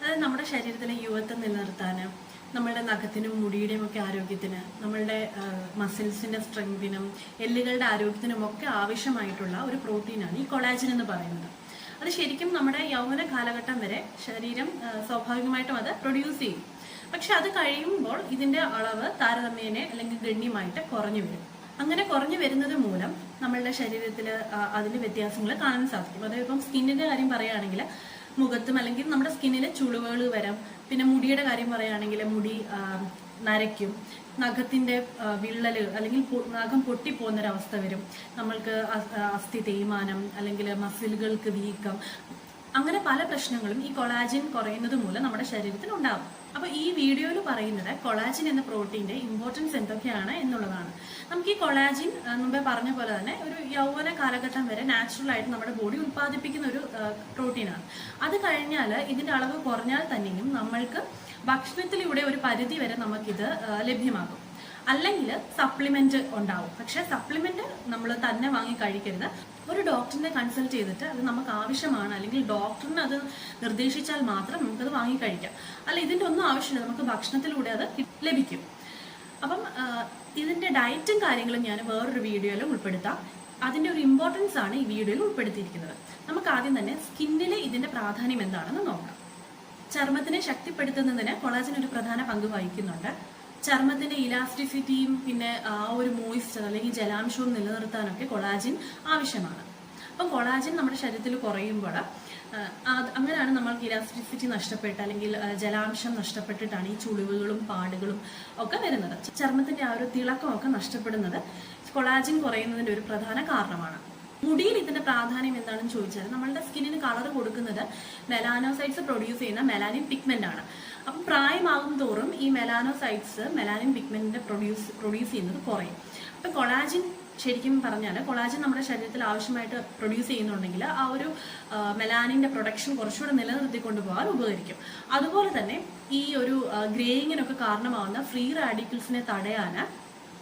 അതായത് നമ്മുടെ ശരീരത്തിലെ യുവത്വം നിലനിർത്താൻ, നമ്മളുടെ നഖത്തിനും മുടിയുടെയും ഒക്കെ ആരോഗ്യത്തിന്, നമ്മളുടെ മസിൽസിന്റെ സ്ട്രെങ്തിനും എല്ലുകളുടെ ആരോഗ്യത്തിനും ഒക്കെ ആവശ്യമായിട്ടുള്ള ഒരു പ്രോട്ടീനാണ് ഈ കൊളാജൻ എന്ന് പറയുന്നത്. അത് ശരിക്കും നമ്മുടെ യൗവന കാലഘട്ടം വരെ ശരീരം സ്വാഭാവികമായിട്ടും അത് പ്രൊഡ്യൂസ് ചെയ്യും. പക്ഷെ അത് കഴിയുമ്പോൾ ഇതിന്റെ അളവ് താരതമ്യേന അല്ലെങ്കിൽ ഗണ്യമായിട്ട് കുറഞ്ഞു വരും. അങ്ങനെ കുറഞ്ഞു വരുന്നത് മൂലം നമ്മളുടെ ശരീരത്തിൽ അതിന്റെ വ്യത്യാസങ്ങൾ കാണാൻ സാധിക്കും. അതായത് ഇപ്പം സ്കിന്നിന്റെ കാര്യം പറയുകയാണെങ്കിൽ മുഖത്തും അല്ലെങ്കിൽ നമ്മുടെ സ്കിന്നിൽ ചുളിവുകൾ വരാം. പിന്നെ മുടിയുടെ കാര്യം പറയുകയാണെങ്കിൽ മുടി നരയ്ക്കും, നഖത്തിന്റെ വിള്ളല് അല്ലെങ്കിൽ നഖം പൊട്ടിപ്പോകുന്നൊരവസ്ഥ വരും, നമ്മൾക്ക് അസ്ഥി തേയ്മാനം അല്ലെങ്കിൽ മസിലുകൾക്ക് വീക്കം, അങ്ങനെ പല പ്രശ്നങ്ങളും ഈ കൊളാജിൻ കുറയുന്നത് മൂലം നമ്മുടെ ശരീരത്തിൽ ഉണ്ടാകും. അപ്പൊ ഈ വീഡിയോയിൽ പറയുന്നത് കൊളാജിൻ എന്ന പ്രോട്ടീന്റെ ഇമ്പോർട്ടൻസ് എന്തൊക്കെയാണ് എന്നുള്ളതാണ്. നമുക്ക് ഈ കൊളാജിൻ മുമ്പേ പറഞ്ഞ പോലെ തന്നെ ഒരു യൗവന കാലഘട്ടം വരെ നാച്ചുറൽ ആയിട്ട് നമ്മുടെ ബോഡി ഉത്പാദിപ്പിക്കുന്ന ഒരു പ്രോട്ടീനാണ്. അത് കഴിഞ്ഞാൽ ഇതിന്റെ അളവ് കുറഞ്ഞാൽ തന്നെയും നമ്മൾക്ക് ഭക്ഷണത്തിലൂടെ ഒരു പരിധി വരെ നമുക്കിത് ലഭ്യമാകും. അല്ലെങ്കിൽ സപ്ലിമെന്റ് ഉണ്ടാവും. പക്ഷെ സപ്ലിമെന്റ് നമ്മൾ തന്നെ വാങ്ങി കഴിക്കരുത്. ഒരു ഡോക്ടറിനെ കൺസൾട്ട് ചെയ്തിട്ട് അത് നമുക്ക് ആവശ്യമാണ് അല്ലെങ്കിൽ ഡോക്ടറിന് അത് നിർദ്ദേശിച്ചാൽ മാത്രം നമുക്കത് വാങ്ങി കഴിക്കാം. അല്ല, ഇതിന്റെ ഒന്നും ആവശ്യമില്ല, നമുക്ക് ഭക്ഷണത്തിലൂടെ അത് ലഭിക്കും. അപ്പം ഇതിന്റെ ഡയറ്റും കാര്യങ്ങളും ഞാൻ വേറൊരു വീഡിയോയിൽ ഉൾപ്പെടുത്താം. അതിന്റെ ഒരു ഇമ്പോർട്ടൻസ് ആണ് ഈ വീഡിയോയിൽ ഉൾപ്പെടുത്തിയിരിക്കുന്നത്. നമുക്ക് ആദ്യം തന്നെ സ്കിന്നിലെ ഇതിന്റെ പ്രാധാന്യം എന്താണെന്ന് നോക്കാം. ചർമ്മത്തിനെ ശക്തിപ്പെടുത്തുന്നതിന് കൊളാജൻ ഒരു പ്രധാന പങ്ക് വഹിക്കുന്നുണ്ട്. ചർമ്മത്തിന്റെ ഇലാസ്റ്റിസിറ്റിയും പിന്നെ ആ ഒരു മോയിസ്ചർ അല്ലെങ്കിൽ ജലാംശവും നിലനിർത്താനൊക്കെ കൊളാജിൻ ആവശ്യമാണ്. അപ്പം കൊളാജിൻ നമ്മുടെ ശരീരത്തിൽ കുറയുമ്പോൾ അങ്ങനെയാണ് നമ്മൾക്ക് ഇലാസ്റ്റിസിറ്റി നഷ്ടപ്പെട്ട് അല്ലെങ്കിൽ ജലാംശം നഷ്ടപ്പെട്ടിട്ടാണ് ഈ ചുളിവുകളും പാടുകളും ഒക്കെ വരുന്നത്. ചർമ്മത്തിന്റെ ആ ഒരു തിളക്കമൊക്കെ നഷ്ടപ്പെടുന്നത് കൊളാജിൻ കുറയുന്നതിന്റെ ഒരു പ്രധാന കാരണമാണ്. മുടിയിൽ ഇതിന്റെ പ്രാധാന്യം എന്താണെന്ന് ചോദിച്ചാൽ നമ്മളുടെ സ്കിന്നിന് കളർ കൊടുക്കുന്നത് മെലാനോസൈറ്റ്സ് പ്രൊഡ്യൂസ് ചെയ്യുന്ന മെലാനിൻ പിഗ്മെന്റ് ആണ്. അപ്പം പ്രായമാകും തോറും ഈ മെലാനോസൈറ്റ്സ് മെലാനിൻ പിഗ്മെന്റിന്റെ പ്രൊഡ്യൂസ് ചെയ്യുന്നത് കുറയും. അപ്പൊ കൊളാജിൻ ശരിക്കും പറഞ്ഞാൽ കൊളാജിൻ നമ്മുടെ ശരീരത്തിൽ ആവശ്യമായിട്ട് പ്രൊഡ്യൂസ് ചെയ്യുന്നുണ്ടെങ്കിൽ ആ ഒരു മെലാനിന്റെ പ്രൊഡക്ഷൻ കുറച്ചുകൂടെ നിലനിർത്തിക്കൊണ്ട് പോകാൻ ഉപകരിക്കും. അതുപോലെ തന്നെ ഈ ഒരു ഗ്രേയിങ്ങിനൊക്കെ കാരണമാവുന്ന ഫ്രീ റാഡിക്കൽസിനെ തടയാൻ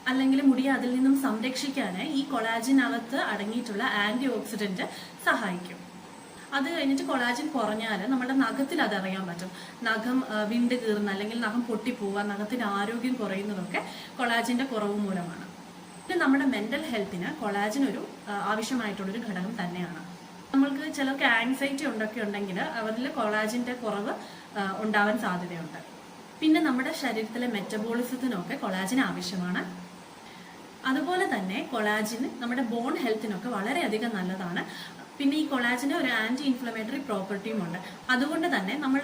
അല്ലെങ്കിൽ മുടിയെ അതിൽ നിന്നും സംരക്ഷിക്കാൻ ഈ കൊളാജിനകത്ത് അടങ്ങിയിട്ടുള്ള ആന്റി ഓക്സിഡന്റ് സഹായിക്കും. അത് കഴിഞ്ഞിട്ട് കൊളാജിൻ കുറഞ്ഞാൽ നമ്മുടെ നഖത്തിൽ അത് അറിയാൻ പറ്റും. നഖം വിണ്ട് കീറുന്ന അല്ലെങ്കിൽ നഖം പൊട്ടിപ്പോവുക, നഖത്തിന്റെ ആരോഗ്യം കുറയുന്നതൊക്കെ കൊളാജിന്റെ കുറവ് മൂലമാണ്. പിന്നെ നമ്മുടെ മെന്റൽ ഹെൽത്തിന് കൊളാജിൻ ഒരു ആവശ്യമായിട്ടുള്ളൊരു ഘടകം തന്നെയാണ്. നമ്മൾക്ക് ചിലർക്ക് ആൻസൈറ്റി ഉണ്ടെങ്കിൽ അവരിൽ കൊളാജിന്റെ കുറവ് ഉണ്ടാവാൻ സാധ്യതയുണ്ട്. പിന്നെ നമ്മുടെ ശരീരത്തിലെ മെറ്റബോളിസത്തിനൊക്കെ കൊളാജിൻ ആവശ്യമാണ്. അതുപോലെ തന്നെ കൊളാജിന് നമ്മുടെ ബോൺ ഹെൽത്തിനൊക്കെ വളരെയധികം നല്ലതാണ്. പിന്നെ ഈ കൊളാജിന് ഒരു ആന്റി ഇൻഫ്ലമേറ്ററി പ്രോപ്പർട്ടിയും ഉണ്ട്. അതുകൊണ്ട് തന്നെ നമ്മൾ